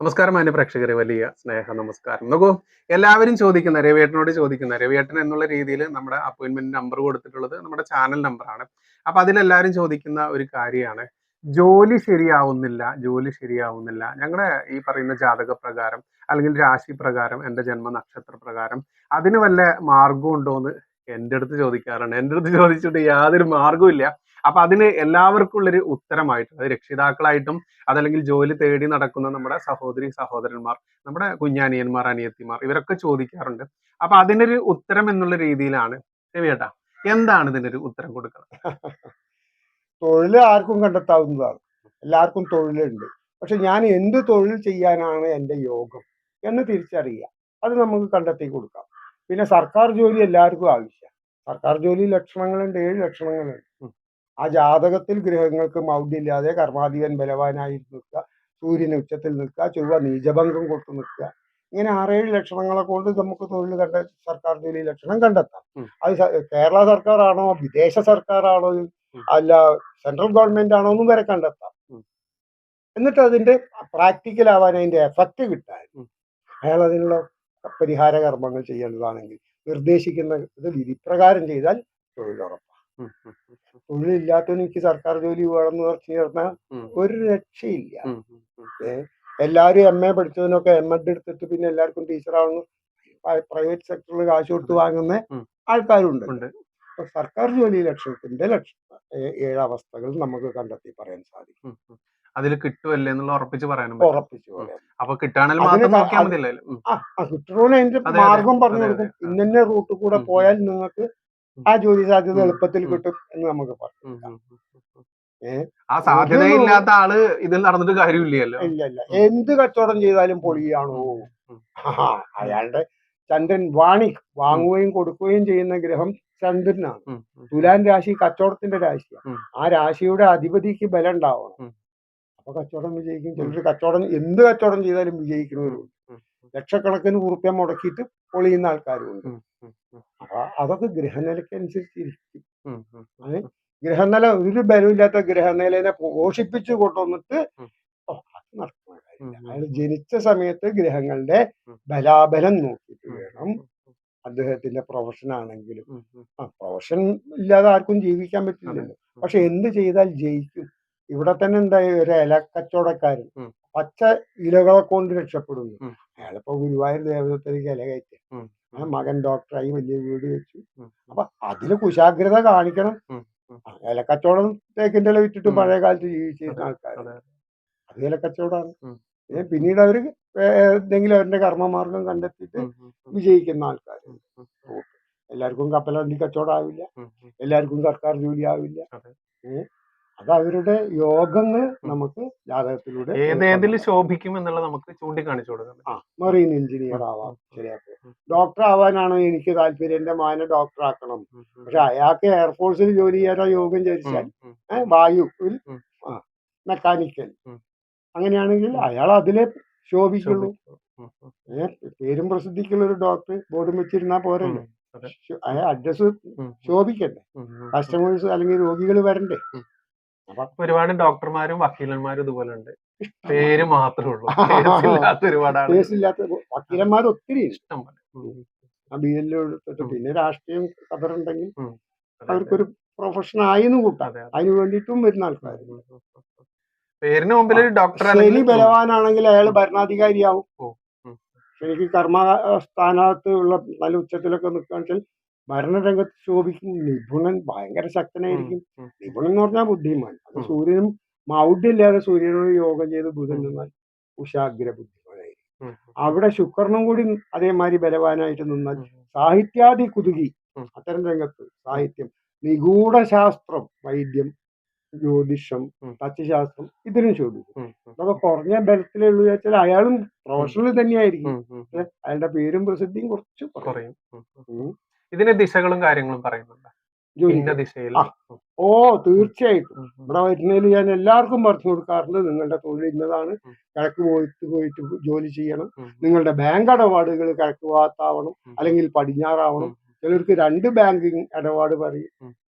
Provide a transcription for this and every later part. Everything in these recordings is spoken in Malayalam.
നമസ്കാരം മാന്യ പ്രേക്ഷകരെ, വലിയ സ്നേഹ നമസ്കാരം. നോക്കൂ, എല്ലാവരും ചോദിക്കുന്ന രവിയേട്ടനോട് ചോദിക്കുന്ന രവിയേട്ടൻ എന്നുള്ള രീതിയിൽ നമ്മുടെ അപ്പോയിന്റ്മെന്റ് നമ്പർ കൊടുത്തിട്ടുള്ളത് നമ്മുടെ ചാനൽ നമ്പറാണ്. അപ്പൊ അതിലെല്ലാവരും ചോദിക്കുന്ന ഒരു കാര്യമാണ്, ജോലി ശരിയാവുന്നില്ല, ജോലി ശരിയാവുന്നില്ല. ഞങ്ങളുടെ ഈ പറയുന്ന ജാതക പ്രകാരം അല്ലെങ്കിൽ രാശി പ്രകാരം, എൻ്റെ ജന്മനക്ഷത്ര പ്രകാരം അതിന് വല്ല മാർഗം ഉണ്ടോ എന്ന് എൻ്റെ അടുത്ത് ചോദിക്കാറുണ്ട്. എൻ്റെ അടുത്ത് ചോദിച്ചിട്ട് യാതൊരു മാർഗവും ഇല്ല. അപ്പൊ അതിന് എല്ലാവർക്കും ഉള്ളൊരു ഉത്തരമായിട്ട്, അത് രക്ഷിതാക്കളായിട്ടും അതല്ലെങ്കിൽ ജോലി തേടി നടക്കുന്ന നമ്മുടെ സഹോദരി സഹോദരന്മാർ, നമ്മുടെ കുഞ്ഞനിയന്മാർ അനിയത്തിമാർ, ഇവരൊക്കെ ചോദിക്കാറുണ്ട്. അപ്പൊ അതിനൊരു ഉത്തരം എന്നുള്ള രീതിയിലാണ് രവിയേട്ടാ, എന്താണ് ഇതിനൊരു ഉത്തരം കൊടുക്കുന്നത്? തൊഴിൽ ആർക്കും കണ്ടെത്താവുന്നതാണ്. എല്ലാവർക്കും തൊഴിലുണ്ട്. പക്ഷെ ഞാൻ എന്ത് തൊഴിൽ ചെയ്യാനാണ് എൻ്റെ യോഗം എന്ന് തിരിച്ചറിയുക. അത് നമുക്ക് കണ്ടെത്തി കൊടുക്കാം. പിന്നെ സർക്കാർ ജോലി എല്ലാവർക്കും ആവശ്യമാണ്. സർക്കാർ ജോലി ലക്ഷണങ്ങളുണ്ട്, 7 ലക്ഷണങ്ങളുണ്ട്. ആ ജാതകത്തിൽ ഗ്രഹങ്ങൾക്ക് മൗഢ്യമില്ലാതെ കർമാധിപൻ ബലവാനായി നിൽക്കുക, സൂര്യൻ ഉച്ചത്തിൽ നിൽക്കുക, ചൊവ്വ നീചഭംഗം കൊണ്ടു നിൽക്കുക, ഇങ്ങനെ 6-7 ലക്ഷണങ്ങളെ കൊണ്ട് നമുക്ക് തൊഴിൽ സർക്കാർ ജോലി ലക്ഷണം കണ്ടെത്താം. അത് കേരള സർക്കാരാണോ വിദേശ സർക്കാരാണോ അല്ല സെൻട്രൽ ഗവൺമെന്റ് ആണോ എന്നും വരെ കണ്ടെത്താം. എന്നിട്ട് അതിന്റെ പ്രാക്ടിക്കൽ ആവാൻ, അതിന്റെ എഫക്റ്റ് കിട്ടാൻ അയാൾ അതിനുള്ള പരിഹാര കർമ്മങ്ങൾ ചെയ്യേണ്ടതാണെങ്കിൽ നിർദ്ദേശിക്കുന്ന ഇത് വിധിപ്രകാരം ചെയ്താൽ തൊഴിലുറപ്പാണ്. തൊഴിലില്ലാത്തവന് എനിക്ക് സർക്കാർ ജോലി വേണമെന്ന് പറഞ്ഞു ചേർന്നാൽ ഒരു രക്ഷയില്ല. എല്ലാവരും MA പഠിച്ചതിനൊക്കെ MEd എടുത്തിട്ട് പിന്നെ എല്ലാവർക്കും ടീച്ചറാവുന്നു, പ്രൈവറ്റ് സെക്ടറിൽ കാശ് കൊടുത്ത് വാങ്ങുന്ന ആൾക്കാരുണ്ട്. അപ്പൊ സർക്കാർ ജോലി ലക്ഷണത്തിന്റെ 7 അവസ്ഥകൾ നമുക്ക് കണ്ടെത്തി പറയാൻ സാധിക്കും. അതിൽ കിട്ടുമല്ലേ എന്നുള്ള ഉറപ്പിച്ച് പറയാനും ഉറപ്പിച്ചു പറയാം. അപ്പൊ കിട്ടാണെങ്കിൽ മാത്രം നോക്കിയാൽ മതിയല്ലോ. കിട്ടണോന്ന് അതിന്റെ മാർഗം പറഞ്ഞു കൊടുക്കും. ഇന്ന റൂട്ട് കൂടെ പോയാൽ നിങ്ങൾക്ക് ആ ജോലി സാധ്യത എളുപ്പത്തിൽ കിട്ടും എന്ന് നമുക്ക് പറയാം. ആ സാധ്യതയില്ലാത്ത ആള് ഇതിൽ നടന്നിട്ട് കാര്യമില്ലല്ലോ. ഇല്ല, എന്ത് കച്ചവടം ചെയ്താലും പൊളിയാണോ? അയാളുടെ ചന്ദ്രൻ വാങ്ങുകയും കൊടുക്കുകയും ചെയ്യുന്ന ഗ്രഹം ചന്ദ്രനാണ്. തുലാൻ രാശി കച്ചവടത്തിന്റെ രാശിയാണ്. ആ രാശിയുടെ അധിപതിക്ക് ബലം ഉണ്ടാവണം. അപ്പൊ കച്ചവടം വിജയിക്കും. ചിലർ എന്ത് കച്ചവടം ചെയ്താലും വിജയിക്കുന്നവരുണ്ട്. ലക്ഷക്കണക്കിന് ഉറുപ്പ്യ മുടക്കിയിട്ട് പൊളിയുന്ന ആൾക്കാരുണ്ട്. അപ്പൊ അതൊക്കെ ഗ്രഹനിലയ്ക്കനുസരിച്ചിരിക്കും. ഗ്രഹനില ഒരു ബലമില്ലാത്ത ഗ്രഹനിലനെ പോഷിപ്പിച്ചു കൊണ്ടുവന്നിട്ട് അത് നടക്കുന്ന കാര്യമില്ല. അയാൾ ജനിച്ച സമയത്ത് ഗ്രഹങ്ങളുടെ ബലാബലം നോക്കിയിട്ട് വേണം. അദ്ദേഹത്തിന്റെ പ്രൊഫഷൻ ആണെങ്കിലും പ്രൊഫഷൻ ഇല്ലാതെ ആർക്കും ജീവിക്കാൻ പറ്റില്ലല്ലോ. പക്ഷെ എന്ത് ചെയ്താൽ ജയിക്കും? ഇവിടെ തന്നെ ഉണ്ടായ ഒരു ഇല കച്ചവടക്കാരൻ പച്ച ഇലകളെ കൊണ്ട് രക്ഷപ്പെടുന്നു. അയാളിപ്പോ ഗുരുവായൂർ ദേവതത്തിലേക്ക് ഇല കയറ്റി, മകൻ ഡോക്ടറായി, വലിയ വീട് വെച്ചു. അപ്പൊ അതില് കുശാഗ്രത കാണിക്കണം. ഇലക്കച്ചവടം തേക്കിന്റെ ഇല വിറ്റിട്ട് പഴയ കാലത്ത് ജീവിച്ചിരുന്ന ആൾക്കാർ, അത് ഇലക്കച്ചവടമാണ്. പിന്നീട് അവര് എന്തെങ്കിലും അവരുടെ കർമ്മമാർഗം കണ്ടെത്തിയിട്ട് വിജയിക്കുന്ന ആൾക്കാർ. എല്ലാവർക്കും കപ്പലണ്ടി കച്ചവടം ആവില്ല, എല്ലാവർക്കും സർക്കാർ ജോലി ആവില്ല. അത് അവരുടെ യോഗങ്ങൾ നമുക്ക് ജാതകത്തിലൂടെ ഏതേതിൽ ശോഭിക്കും എന്നുള്ളത് നമുക്ക് ചൂണ്ടിക്കാണിച്ചു കൊടുക്കാം. മറീൻ എഞ്ചിനീയർ ആവാം, ശരിയാക്കും. ഡോക്ടർ ആവാനാണോ എനിക്ക് താല്പര്യം, എന്റെ മകനെ ഡോക്ടർ ആക്കണം. പക്ഷെ അയാൾക്ക് എയർഫോഴ്സിൽ ജോലി ചെയ്യാനോ യോഗം ചരിച്ചാൽ വായുവിൽ മെക്കാനിക്കൽ അങ്ങനെയാണെങ്കിൽ അയാൾ അതിലെ ശോഭിക്കുള്ളൂ. പേരും പ്രസിദ്ധിക്കുള്ള ഒരു ഡോക്ടർ ബോർഡും വെച്ചിരുന്നാൽ പോരല്ലോ. അഡ്രസ് ശോഭിക്കണ്ടേ, കസ്റ്റമേഴ്സ് അല്ലെങ്കിൽ രോഗികൾ വരണ്ടേ. ഒരുപാട് ഡോക്ടർമാരും വക്കീലന്മാരും ഇതുപോലെ ഉണ്ട്, പേര് മാത്രമേ ഉള്ളൂ. കേസില്ലാത്ത വക്കീലന്മാർ ഒത്തിരി ഇഷ്ടം പോലെ BL എടുത്തിട്ട് പിന്നെ രാഷ്ട്രീയം കഥറുണ്ടെങ്കിൽ അവർക്കൊരു പ്രൊഫഷൻ ആയെന്നും കൂട്ടാം. അതിന് വേണ്ടിയിട്ടും വരുന്ന ആൾക്കാർ. പേരിന് മുമ്പിൽ ഡോക്ടർ ശനി ബലവാനാണെങ്കിൽ അയാൾ ഭരണാധികാരിയാവും. ശരിക്ക് കർമ്മ സ്ഥാനത്ത് ഉള്ള നല്ല ഉച്ചത്തിലൊക്കെ നിൽക്കുകയാണെന്ന് വെച്ചാൽ ഭരണരംഗത്ത് ശോഭിക്കും. നിപുണൻ ഭയങ്കര ശക്തനായിരിക്കും. നിപുണൻ എന്ന് പറഞ്ഞാൽ ബുദ്ധിമാൻ. അത് സൂര്യനും മൗഢ്യമില്ലാതെ സൂര്യനോട് യോഗം ചെയ്ത് ബുധൻ നിന്നാൽ ഉഷാഗ്ര ബുദ്ധിമാനായിരിക്കും. അവിടെ ശുക്രനും കൂടി അതേമാതിരി ബലവാനായിട്ട് നിന്നാൽ സാഹിത്യാദി കുതുകി, അത്തരം രംഗത്ത് സാഹിത്യം, നിഗൂഢ ശാസ്ത്രം, വൈദ്യം, ജ്യോതിഷം, തച്ചുശാസ്ത്രം ഇതിനും ശോഭിക്കും. അതൊക്കെ കുറഞ്ഞ ബലത്തിലുള്ളൂ വെച്ചാൽ അയാളും പ്രൊഫഷണൽ തന്നെയായിരിക്കും. അയാളുടെ പേരും പ്രസിദ്ധിയും കുറച്ച് കുറയും. ഇതിന് ദിശകളും കാര്യങ്ങളും പറയുന്നുണ്ട്. തീർച്ചയായിട്ടും ഇവിടെ വരുന്നതിൽ ഞാൻ എല്ലാവർക്കും പറഞ്ഞു കൊടുക്കാറുണ്ട്. നിങ്ങളുടെ തൊഴിൽ ഇന്നതാണ്, കിഴക്ക് പോയിട്ട് ജോലി ചെയ്യണം. നിങ്ങളുടെ ബാങ്ക് ഇടപാടുകൾ കിഴക്ക് ഭാഗത്താവണം അല്ലെങ്കിൽ പടിഞ്ഞാറാവണം. ചിലർക്ക് 2 ബാങ്കിങ് ഇടപാട് പറയും.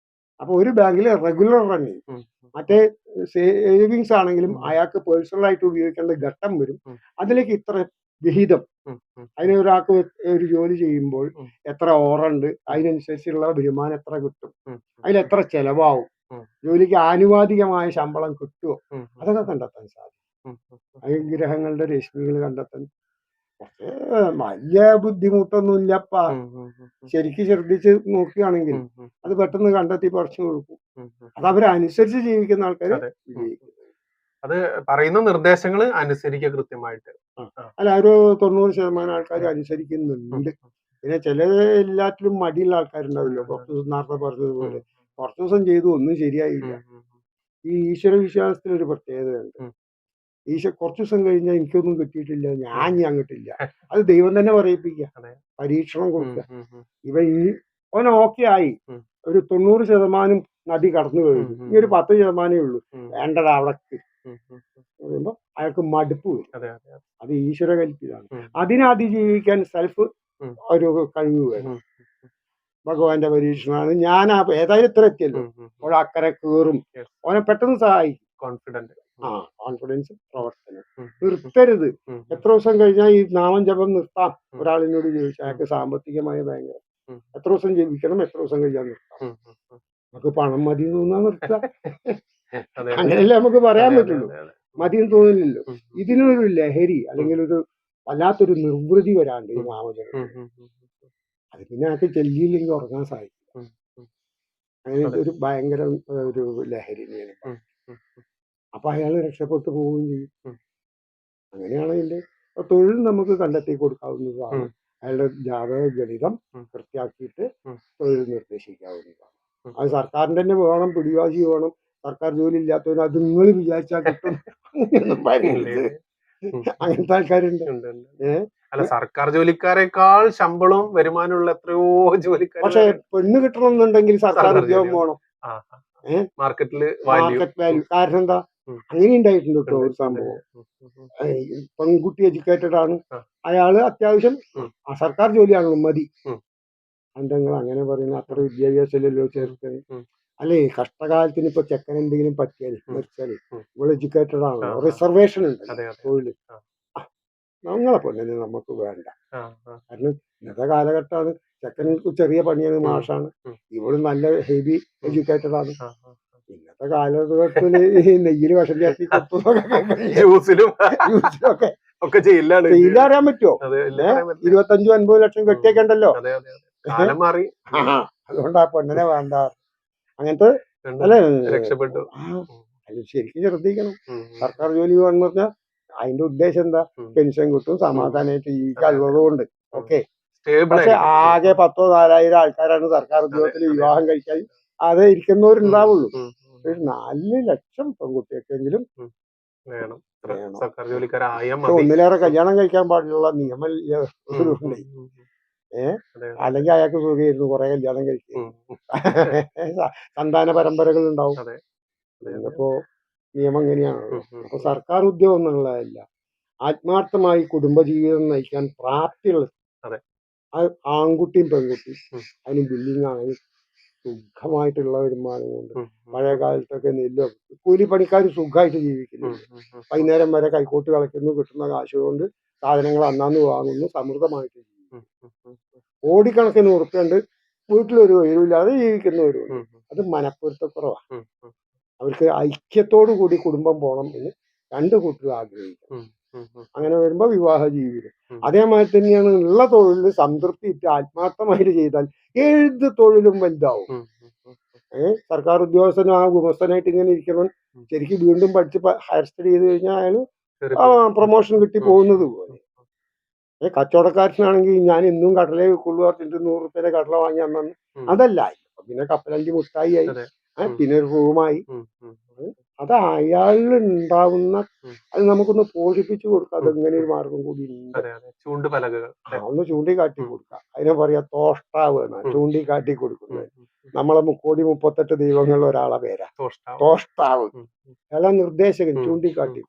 അപ്പൊ ഒരു ബാങ്കിൽ റെഗുലർ റണ്ണിങ്, മറ്റേ സേവിങ്സ് ആണെങ്കിലും അയാൾക്ക് പേഴ്സണൽ ആയിട്ട് ഉപയോഗിക്കേണ്ട ഘട്ടം വരും. അതിലേക്ക് ഇത്ര വിഹിതം, അതിന് ഒരാൾക്ക് ഒരു ജോലി ചെയ്യുമ്പോൾ എത്ര ഓറുണ്ട്, അതിനനുസരിച്ചുള്ള വരുമാനം എത്ര കിട്ടും, അതിലെത്ര ചെലവാകും, ജോലിക്ക് ആനുപാതികമായ ശമ്പളം കിട്ടുമോ, അതൊക്കെ കണ്ടെത്താൻ സാധിക്കും. ഗ്രഹങ്ങളുടെ രശ്മികൾ കണ്ടെത്താൻ വലിയ ബുദ്ധിമുട്ടൊന്നും ഇല്ലപ്പാ. ശരിക്കും ശ്രദ്ധിച്ച് നോക്കുകയാണെങ്കിൽ അത് പെട്ടെന്ന് കണ്ടെത്തി പറിച്ചു കൊടുക്കും. അത് അവരനുസരിച്ച് ജീവിക്കുന്ന ആൾക്കാർ വിജയിക്കും. അത് പറയുന്ന നിർദ്ദേശങ്ങൾ അനുസരിക്കുക കൃത്യമായിട്ട്. അല്ല, ഒരു 90% ആൾക്കാർ അനുസരിക്കുന്നുണ്ട്. പിന്നെ ചില എല്ലാത്തിലും മടിയുള്ള ആൾക്കാരുണ്ടാവില്ലോ. കുറച്ച് ദിവസം നേരത്തെ പറഞ്ഞതുപോലെ കുറച്ച് ദിവസം ചെയ്തു ഒന്നും ശരിയായില്ല. ഈ ഈശ്വര വിശ്വാസത്തിൽ ഒരു പ്രത്യേകതയുണ്ട്. കുറച്ച് ദിവസം കഴിഞ്ഞാൽ എനിക്കൊന്നും കിട്ടിയിട്ടില്ല, ഞാൻ കിട്ടില്ല, അത് ദൈവം തന്നെ പറയിപ്പിക്കുക, പരീക്ഷണം കൊടുക്കുക. അവൻ ഓക്കെ ആയി, ഒരു 90% നദി കടന്നു കഴിഞ്ഞു, ഇനി ഒരു 10% ഉള്ളൂ, വേണ്ടടാ അവിടേക്ക് പറയുമ്പോ അയാൾക്ക് മടുപ്പ് വരും. അത് ഈശ്വര കൽപ്പിതാണ്. അതിനെ അതിജീവിക്കാൻ സെൽഫ് ഒരു കഴിവ് വേണം. ഭഗവാന്റെ പരീക്ഷണമാണ്. ഞാൻ ഏതായാലും ഇത്ര എത്തിയല്ലോ, അപ്പോൾ അക്കരെ കയറും, അവനെ പെട്ടെന്ന് സഹായിക്കും. കോൺഫിഡൻസ് പ്രവർത്തനം നിർത്തരുത്. എത്ര ദിവസം കഴിഞ്ഞാൽ ഈ നാമം ജപം നിർത്താം? ഒരാളിനോട് ചോദിച്ചാൽ അയാൾക്ക് സാമ്പത്തികമായ ഭയങ്കര, എത്ര ദിവസം ജപിക്കണം, എത്ര ദിവസം കഴിഞ്ഞാൽ നിർത്താം? നമുക്ക് പണം മതി തോന്നാ നിർത്താം, അങ്ങനെയല്ലേ നമുക്ക് പറയാൻ പറ്റുള്ളൂ. മതിയെന്ന് തോന്നില്ലല്ലോ. ഇതിനൊരു ലഹരി അല്ലെങ്കിൽ ഒരു വല്ലാത്തൊരു നിർവൃതി വരാണ്ട് ഈ നാമജപം. അത് പിന്നെ അയാൾക്ക് ചെല്ലിയില്ലെങ്കിൽ ഉറങ്ങാൻ സാധിക്കും. അങ്ങനെ ഒരു ഭയങ്കര ഒരു ലഹരി. അപ്പൊ അയാൾ രക്ഷപ്പെട്ടു പോവുകയും ചെയ്യും. അങ്ങനെയാണ് ഇതിന്റെ തൊഴിൽ നമുക്ക് കണ്ടെത്തി കൊടുക്കാവുന്നതാണ്. അയാളുടെ ജാതക ഗണിതം കൃത്യാക്കിയിട്ട് തൊഴിൽ നിർദ്ദേശിക്കാവുന്നതാണ്. അത് സർക്കാരിന്റെ തന്നെ വേണം, പിടിവാശി വേണം. സർക്കാർ ജോലി ഇല്ലാത്തവന് അത് നിങ്ങൾ വിചാരിച്ചാൽ കിട്ടും അങ്ങനെയൊന്നും പറയരുത്. അങ്ങനത്തെ ആൾക്കാരുണ്ട്. അല്ല, സർക്കാർ ജോലിക്കാരെക്കാൾ ശമ്പളവും വരുമാനമുള്ള എത്രയോ ജോലിക്കാർ. പക്ഷെ പെണ്ണ് കിട്ടണമെന്നുണ്ടെങ്കിൽ സർക്കാർ ഉദ്യോഗം വേണം. Market value. കാരണം എന്താ, അങ്ങനെ ഉണ്ടായിട്ടുണ്ട് കേട്ടോ ഒരു സംഭവം. പെൺകുട്ടി എഡ്യൂക്കേറ്റഡ് ആണ്, അയാള് അത്യാവശ്യം സർക്കാർ ജോലിയാണല്ലോ മതി. നിങ്ങൾ അങ്ങനെ പറയുന്ന അത്ര വിദ്യാഭ്യാസമല്ലല്ലോ ചേർക്കന്. അല്ലേ, കഷ്ടകാലത്തിന് ഇപ്പൊ ചെക്കൻ എന്തെങ്കിലും പറ്റിയാല് മരിച്ചാല് ഇവിടെ എഡ്യൂക്കേറ്റഡ് ആണല്ലോ, റിസർവേഷൻ ഉണ്ട് തൊഴില്. നമ്മളെ പെണ്ണിന് നമുക്ക് വേണ്ട. കാരണം ഇന്നത്തെ കാലഘട്ടമാണ്, ചെക്കൻ ചെറിയ പണിയാണ്, മാഷാണ്, ഇവള് നല്ല ഹെവി എഡ്യൂക്കേറ്റഡ് ആണ്. ഇന്നത്തെ കാലഘട്ടത്തില് നെയ്യില് വിഷം ചേർത്തി ഒക്കെ അറിയാൻ പറ്റുമോ? 25-50 ലക്ഷം കെട്ടിയൊക്കെ ഉണ്ടല്ലോ. അതുകൊണ്ട് ആ പെണ്ണിനെ വേണ്ട. അങ്ങനത്തെ അല്ലേ, രക്ഷപ്പെട്ടു. ശരിക്കും ശ്രദ്ധിക്കണം. സർക്കാർ ജോലി വേണമെന്ന് പറഞ്ഞാൽ അതിന്റെ ഉദ്ദേശം എന്താ, പെൻഷൻ കിട്ടും, സമാധാനമായിട്ട് ജീവിക്കാനുള്ളത് കൊണ്ട്. ഓക്കെ. പക്ഷെ ആകെ 10,000-4,000 ആൾക്കാരാണ് സർക്കാർ ഉദ്യോഗത്തിൽ വിവാഹം കഴിക്കാൻ അത് ഇരിക്കുന്നവരുണ്ടാവുള്ളൂ. 4 ലക്ഷം പെൺകുട്ടിയൊക്കെങ്കിലും വേണം. ഒന്നിലേറെ കല്യാണം കഴിക്കാൻ പാടുള്ള നിയമം അല്ലെങ്കിൽ അയാൾക്ക് സുഖമായിരുന്നു കുറെ കല്യാണം കഴിക്കും, സന്താന പരമ്പരകൾ ഉണ്ടാവും. ഇപ്പോ നിയമം എങ്ങനെയാണല്ലോ. അപ്പൊ സർക്കാർ ഉദ്യോഗം എന്നുള്ളതല്ല, ആത്മാർത്ഥമായി കുടുംബജീവിതം നയിക്കാൻ പ്രാപ്തിയുള്ളത്. അത് ആൺകുട്ടിയും പെൺകുട്ടിയും അതിന് ബില്ലിംഗ് ആണ്, സുഖമായിട്ടുള്ള വരുമാനം കൊണ്ട്. പഴയ കാലത്തൊക്കെ നെല്ല് കൂലിപ്പണിക്കാർ സുഖമായിട്ട് ജീവിക്കുന്നു. വൈകുന്നേരം വരെ കൈക്കോട്ട് കളയ്ക്കുന്നു, കിട്ടുന്ന കാശ് കൊണ്ട് സാധനങ്ങൾ അന്നാന്ന് വാങ്ങുന്നു, സമൃദ്ധമായിട്ട് ജീവിക്കുന്നു. കോടിക്കണക്കിന് ഉറുപ്പുണ്ട്, വീട്ടിലൊരു ഒഴിവില്ലാതെ ജീവിക്കുന്നവരുണ്ട്. അത് മനപ്പൊരുത്തക്കുറവാണ്. അവർക്ക് ഐക്യത്തോടു കൂടി കുടുംബം പോകണം എന്ന് രണ്ടു കൂട്ടരും ആഗ്രഹിക്കും. അങ്ങനെ വരുമ്പോ വിവാഹ ജീവിതം അതേമാതിരി തന്നെയാണ്. ഉള്ള തൊഴിലിൽ സംതൃപ്തി ഇട്ട് ആത്മാർത്ഥമായിട്ട് ചെയ്താൽ ഏത് തൊഴിലും വലുതാവും. സർക്കാർ ഉദ്യോഗസ്ഥനും ആ ഗുമസ്തനായിട്ട് ഇങ്ങനെ ഇരിക്കണം, ശരിക്കും വീണ്ടും പഠിച്ച് ഹയർ സ്റ്റഡി ചെയ്ത് കഴിഞ്ഞാൽ അയാൾ പ്രൊമോഷൻ കിട്ടി പോകുന്നത് പോലെ. കച്ചവടക്കാരനാണെങ്കിൽ ഞാൻ എന്നും കടലേ വെക്കുള്ളൂ പറഞ്ഞിട്ട് 100 രൂപയുടെ കടല വാങ്ങി അന്നു. അതല്ല, പിന്നെ കപ്പലണ്ടി മുട്ടായി ആയി, പിന്നെ ഒരു റൂമായി. അത് അയാളിൽ ഉണ്ടാവുന്ന, അത് നമുക്കൊന്ന് പോഷിപ്പിച്ചു കൊടുക്കാം. അതെങ്ങനെ ഒരു മാർഗം കൂടി ഒന്ന് ചൂണ്ടിക്കാട്ടി കൊടുക്കാം. അതിനെ പറയാ തോഷ്ടാവ്, ചൂണ്ടിക്കാട്ടി കൊടുക്കുന്നത്. നമ്മളെ 38 ദൈവങ്ങളിൽ ഒരാളെ പേരാ തോഷ്ടാവ്. അയാളെ നിർദ്ദേശകൻ, ചൂണ്ടിക്കാട്ടി.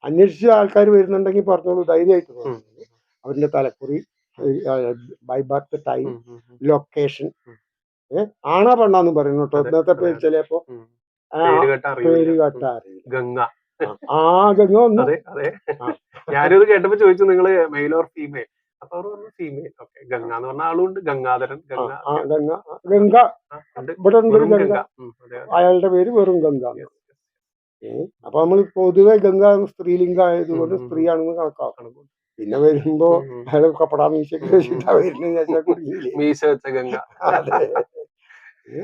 അന്വേഷിച്ച ആൾക്കാർ വരുന്നുണ്ടെങ്കിൽ പറഞ്ഞോളൂ, ധൈര്യമായിട്ട് പറഞ്ഞു. അവരുടെ തലക്കുറി ബൈ ബർത്ത് ടൈം, ഉം, ഉം, ഉം. ലൊക്കേഷൻ, ഉം. ആണാ പെണ്ണാന്ന് പറയുന്നു കേട്ടോ. അതെ, ഇന്നത്തെ അതെ, പേര് അതെ. ചിലപ്പോ ഉം. ആ, പേര് കേട്ട അറിയില്ല. പേര് കേട്ട അറിയില്ല. ഗംഗ. ആ ഗംഗ ഒന്ന് അതെ, അതെ. ആ, ഞാനിത് കേട്ടപ്പോ ചോദിച്ചു നിങ്ങള് മെയിൽ ഓർ ഫീമെയിൽ. അപ്പൊ അവർ പറഞ്ഞു ഫീമെയിൽ. ഓക്കെ. ഗംഗ എന്ന് പറഞ്ഞ ആളുണ്ട്, ഗംഗാധരൻ, ആ, ഗംഗ. ആ ഒക്കെ. ഗംഗ. ഗംഗ ആ, ഉണ്ട്. ഇവിടെ ഉണ്ട് ഒരു വെറും ഗംഗ. ഗംഗ. അതെ, അതെ. അയാളുടെ പേര് വെറും ഗംഗ. Yes, yes. അപ്പൊ നമ്മൾ പൊതുവെ ഗംഗ സ്ത്രീലിംഗ ആയതുകൊണ്ട് ഉം, ഉം, സ്ത്രീയാണെന്ന് കണക്കാക്കും. കണക്ക്. പിന്നെ വരുമ്പോ ഉം, ഉം. അയാൾ കപ്പടാ മീശയൊക്കെ ഉം, ഉം. വെച്ചിട്ടാ വരുന്നത് വെച്ചാൽ കുടുങ്ങിയില്ലേ. മീശ വെച്ച ഗംഗ. അതെ.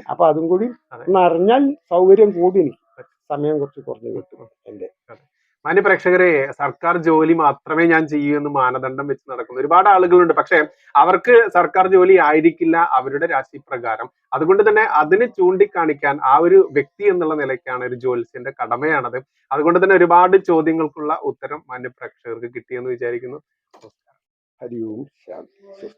അപ്പൊ അതും കൂടി അതെ. ഒന്ന് അറിഞ്ഞാൽ സൗകര്യം കൂടി എനിക്ക്. സമയം കുറച്ച് കുറഞ്ഞു കിട്ടും എന്റെ. അതെ. മാന്യ പ്രേക്ഷകരെ, സർക്കാർ ജോലി മാത്രമേ ഞാൻ ചെയ്യൂ എന്ന് മാനദണ്ഡം വെച്ച് നടക്കുന്ന ഒരുപാട് ആളുകളുണ്ട്. പക്ഷെ അവർക്ക് സർക്കാർ ജോലി ആയിരിക്കില്ല അവരുടെ രാശി പ്രകാരം. അതുകൊണ്ട് തന്നെ അതിനെ ചൂണ്ടിക്കാണിക്കാൻ ആ ഒരു വ്യക്തി എന്നുള്ള നിലയ്ക്കാണ് ഒരു ജ്യോത്സ്യന്റെ കടമയാണത്. അതുകൊണ്ട് തന്നെ ഒരുപാട് ചോദ്യങ്ങൾക്കുള്ള ഉത്തരം മാന്യ പ്രേക്ഷകർക്ക് കിട്ടിയെന്ന് വിചാരിക്കുന്നു. ഹരി ഓം ശാന്തി.